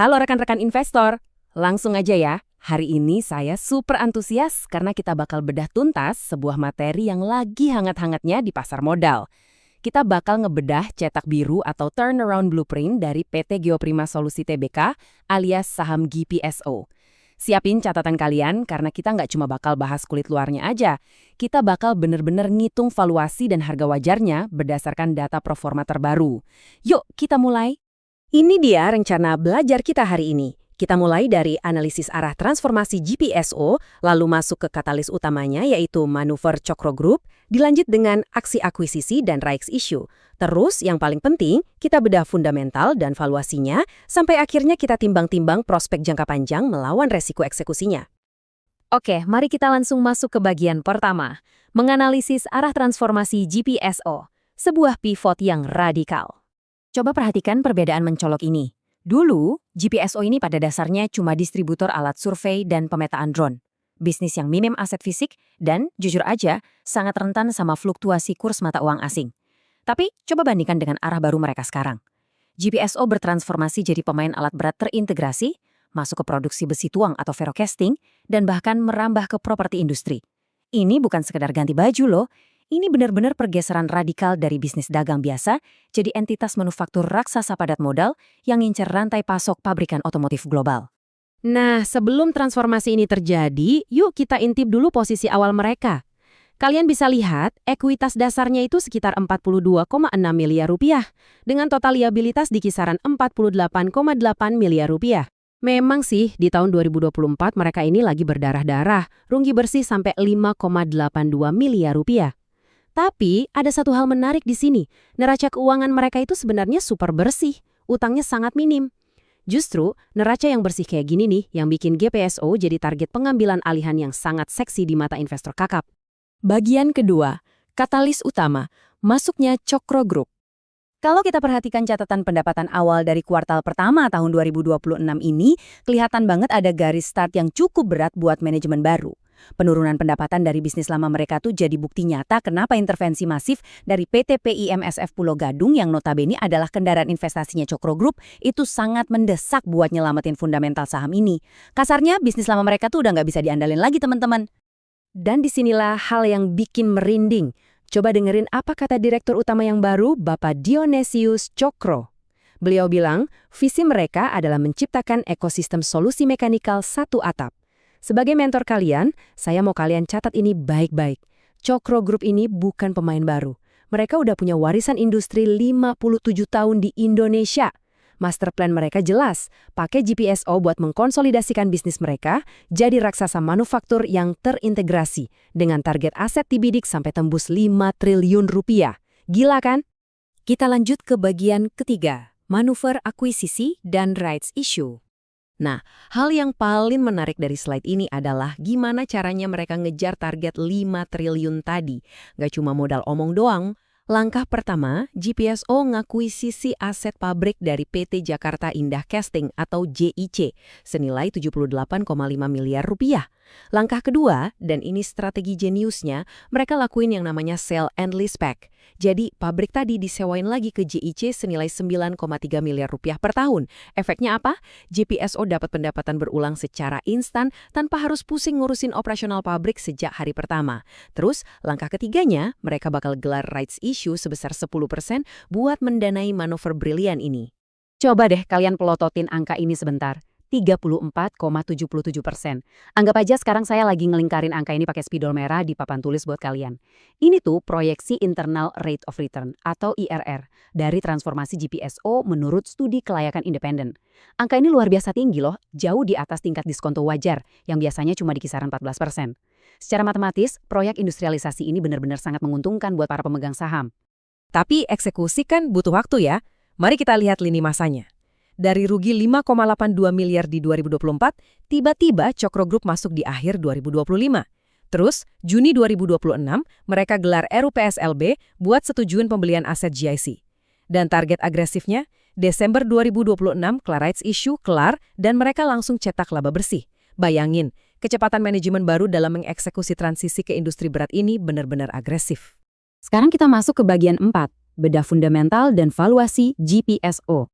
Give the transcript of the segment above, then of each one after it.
Halo rekan-rekan investor, langsung aja ya. Hari ini saya super antusias karena kita bakal bedah tuntas sebuah materi yang lagi hangat-hangatnya di pasar modal. Kita bakal ngebedah cetak biru atau turnaround blueprint dari PT Geoprima Solusi Tbk alias saham GPSO. Siapin catatan kalian karena kita nggak cuma bakal bahas kulit luarnya aja. Kita bakal bener-bener ngitung valuasi dan harga wajarnya berdasarkan data proforma terbaru. Yuk kita mulai. Ini dia rencana belajar kita hari ini. Kita mulai dari analisis arah transformasi GPSO, lalu masuk ke katalis utamanya yaitu manuver Cokro Group, dilanjut dengan aksi akuisisi dan rights issue. Terus yang paling penting, kita bedah fundamental dan valuasinya, sampai akhirnya kita timbang-timbang prospek jangka panjang melawan resiko eksekusinya. Oke, mari kita langsung masuk ke bagian pertama, menganalisis arah transformasi GPSO, sebuah pivot yang radikal. Coba perhatikan perbedaan mencolok ini. Dulu, GPSO ini pada dasarnya cuma distributor alat survei dan pemetaan drone. Bisnis yang minim aset fisik dan, jujur aja, sangat rentan sama fluktuasi kurs mata uang asing. Tapi, coba bandingkan dengan arah baru mereka sekarang. GPSO bertransformasi jadi pemain alat berat terintegrasi, masuk ke produksi besi tuang atau ferrocasting, dan bahkan merambah ke properti industri. Ini bukan sekedar ganti baju loh. Ini benar-benar pergeseran radikal dari bisnis dagang biasa jadi entitas manufaktur raksasa padat modal yang ngincer rantai pasok pabrikan otomotif global. Nah, sebelum transformasi ini terjadi, yuk kita intip dulu posisi awal mereka. Kalian bisa lihat, ekuitas dasarnya itu sekitar 42,6 miliar rupiah, dengan total liabilitas di kisaran 48,8 miliar rupiah. Memang sih, di tahun 2024 mereka ini lagi berdarah-darah, rugi bersih sampai 5,82 miliar rupiah. Tapi, ada satu hal menarik di sini. Neraca keuangan mereka itu sebenarnya super bersih. Utangnya sangat minim. Justru, neraca yang bersih kayak gini nih yang bikin GPSO jadi target pengambilan alihan yang sangat seksi di mata investor kakap. Bagian kedua, katalis utama, masuknya Cokro Group. Kalau kita perhatikan catatan pendapatan awal dari kuartal pertama tahun 2026 ini, kelihatan banget ada garis start yang cukup berat buat manajemen baru. Penurunan pendapatan dari bisnis lama mereka tuh jadi bukti nyata kenapa intervensi masif dari PT PIMSF Pulau Gadung yang notabene adalah kendaraan investasinya Cokro Group itu sangat mendesak buat nyelamatin fundamental saham ini. Kasarnya bisnis lama mereka tuh udah nggak bisa diandalin lagi teman-teman. Dan disinilah hal yang bikin merinding. Coba dengerin apa kata Direktur Utama yang baru, Bapak Dionysius Cokro. Beliau bilang, visi mereka adalah menciptakan ekosistem solusi mekanikal satu atap. Sebagai mentor kalian, saya mau kalian catat ini baik-baik. Cokro Group ini bukan pemain baru. Mereka udah punya warisan industri 57 tahun di Indonesia. Master plan mereka jelas, pakai GPSO buat mengkonsolidasikan bisnis mereka jadi raksasa manufaktur yang terintegrasi dengan target aset dibidik sampai tembus 5 triliun rupiah. Gila kan? Kita lanjut ke bagian ketiga, manuver akuisisi dan rights issue. Nah, hal yang paling menarik dari slide ini adalah gimana caranya mereka ngejar target 5 triliun tadi. Gak cuma modal omong doang. Langkah pertama, GPSO ngakuisisi aset pabrik dari PT Jakarta Indah Casting atau JIC senilai 78,5 miliar rupiah. Langkah kedua, dan ini strategi jeniusnya, mereka lakuin yang namanya sell and leaseback. Jadi, pabrik tadi disewain lagi ke JIC senilai 9,3 miliar rupiah per tahun. Efeknya apa? GPSO dapat pendapatan berulang secara instan tanpa harus pusing ngurusin operasional pabrik sejak hari pertama. Terus, langkah ketiganya, mereka bakal gelar rights issue sebesar 10% buat mendanai manuver brilian ini. Coba deh kalian pelototin angka ini sebentar. 34,77%. Anggap aja sekarang saya lagi ngelingkarin angka ini pakai spidol merah di papan tulis buat kalian. Ini tuh proyeksi internal rate of return atau IRR dari transformasi GPSO menurut studi kelayakan independen. Angka ini luar biasa tinggi loh, jauh di atas tingkat diskonto wajar yang biasanya cuma di kisaran 14%. Secara matematis, proyek industrialisasi ini benar-benar sangat menguntungkan buat para pemegang saham. Tapi eksekusi kan butuh waktu ya. Mari kita lihat lini masanya. Dari rugi 5,82 miliar di 2024, tiba-tiba Cokro Group masuk di akhir 2025. Terus, Juni 2026, mereka gelar RUPSLB buat setujuin pembelian aset GIC. Dan target agresifnya, Desember 2026, rights issue kelar dan mereka langsung cetak laba bersih. Bayangin, kecepatan manajemen baru dalam mengeksekusi transisi ke industri berat ini benar-benar agresif. Sekarang kita masuk ke bagian 4, bedah fundamental dan valuasi GPSO.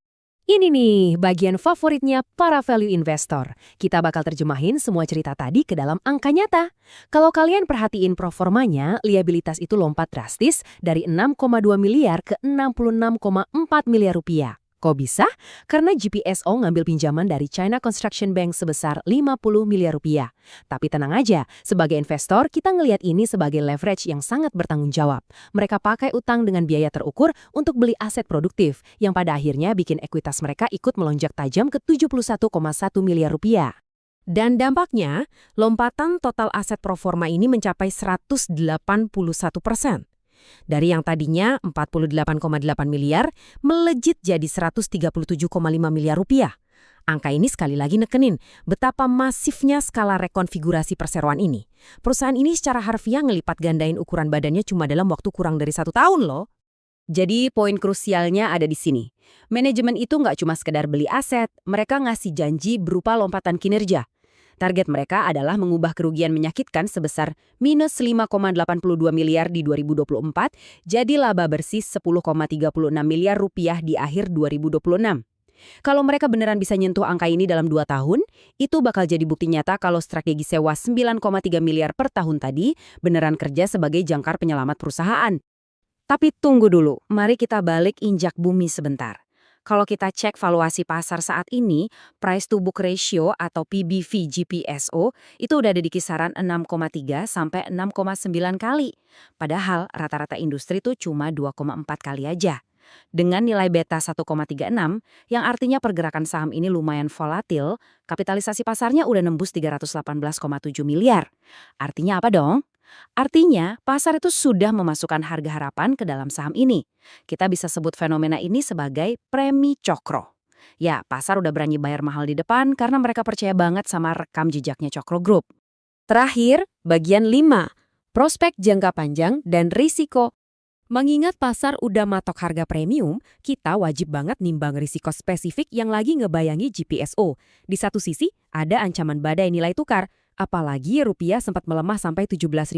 Ini nih, bagian favoritnya para value investor. Kita bakal terjemahin semua cerita tadi ke dalam angka nyata. Kalau kalian perhatiin proformanya, liabilitas itu lompat drastis dari 6,2 miliar ke 66,4 miliar rupiah. Kok bisa? Karena GPSO ngambil pinjaman dari China Construction Bank sebesar 50 miliar rupiah. Tapi tenang aja, sebagai investor kita ngelihat ini sebagai leverage yang sangat bertanggung jawab. Mereka pakai utang dengan biaya terukur untuk beli aset produktif, yang pada akhirnya bikin ekuitas mereka ikut melonjak tajam ke 71,1 miliar rupiah. Dan dampaknya, lompatan total aset proforma ini mencapai 181%. Dari yang tadinya 48,8 miliar, melejit jadi 137,5 miliar rupiah. Angka ini sekali lagi nekenin betapa masifnya skala rekonfigurasi perseroan ini. Perusahaan ini secara harfiah ngelipat gandain ukuran badannya cuma dalam waktu kurang dari 1 tahun loh. Jadi poin krusialnya ada di sini. Manajemen itu nggak cuma sekedar beli aset, mereka ngasih janji berupa lompatan kinerja. Target mereka adalah mengubah kerugian menyakitkan sebesar minus 5,82 miliar di 2024 jadi laba bersih 10,36 miliar rupiah di akhir 2026. Kalau mereka beneran bisa nyentuh angka ini dalam 2 tahun, itu bakal jadi bukti nyata kalau strategi sewa 9,3 miliar per tahun tadi beneran kerja sebagai jangkar penyelamat perusahaan. Tapi tunggu dulu, mari kita balik injak bumi sebentar. Kalau kita cek valuasi pasar saat ini, price to book ratio atau PBV GPSO itu udah ada di kisaran 6,3 sampai 6,9 kali. Padahal rata-rata industri tuh cuma 2,4 kali aja. Dengan nilai beta 1,36, yang artinya pergerakan saham ini lumayan volatil, kapitalisasi pasarnya udah nembus 318,7 miliar. Artinya apa dong? Artinya, pasar itu sudah memasukkan harga harapan ke dalam saham ini. Kita bisa sebut fenomena ini sebagai premi cokro. Ya, pasar udah berani bayar mahal di depan karena mereka percaya banget sama rekam jejaknya Cokro Group. Terakhir, bagian 5, prospek jangka panjang dan risiko. Mengingat pasar udah matok harga premium, kita wajib banget nimbang risiko spesifik yang lagi ngebayangi GPSO. Di satu sisi, ada ancaman badai nilai tukar. Apalagi rupiah sempat melemah sampai 17.500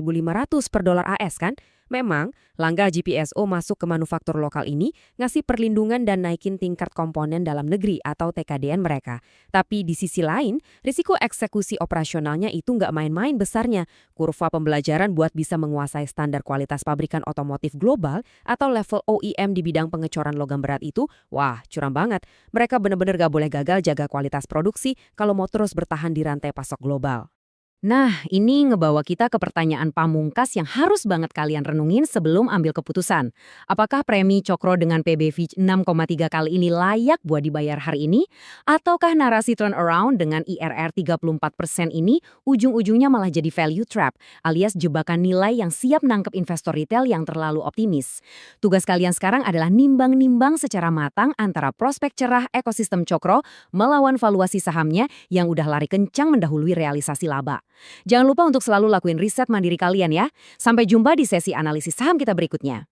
per dolar AS kan? Memang, langkah GPSO masuk ke manufaktur lokal ini ngasih perlindungan dan naikin tingkat komponen dalam negeri atau TKDN mereka. Tapi di sisi lain, risiko eksekusi operasionalnya itu nggak main-main besarnya. Kurva pembelajaran buat bisa menguasai standar kualitas pabrikan otomotif global atau level OEM di bidang pengecoran logam berat itu, wah curam banget. Mereka benar-benar nggak boleh gagal jaga kualitas produksi kalau mau terus bertahan di rantai pasok global. Nah, ini ngebawa kita ke pertanyaan pamungkas yang harus banget kalian renungin sebelum ambil keputusan. Apakah premi Cokro dengan PBV 6,3 kali ini layak buat dibayar hari ini? Ataukah narasi turnaround dengan IRR 34% ini ujung-ujungnya malah jadi value trap, alias jebakan nilai yang siap nangkep investor retail yang terlalu optimis? Tugas kalian sekarang adalah nimbang-nimbang secara matang antara prospek cerah ekosistem Cokro melawan valuasi sahamnya yang udah lari kencang mendahului realisasi laba. Jangan lupa untuk selalu lakuin riset mandiri kalian ya. Sampai jumpa di sesi analisis saham kita berikutnya.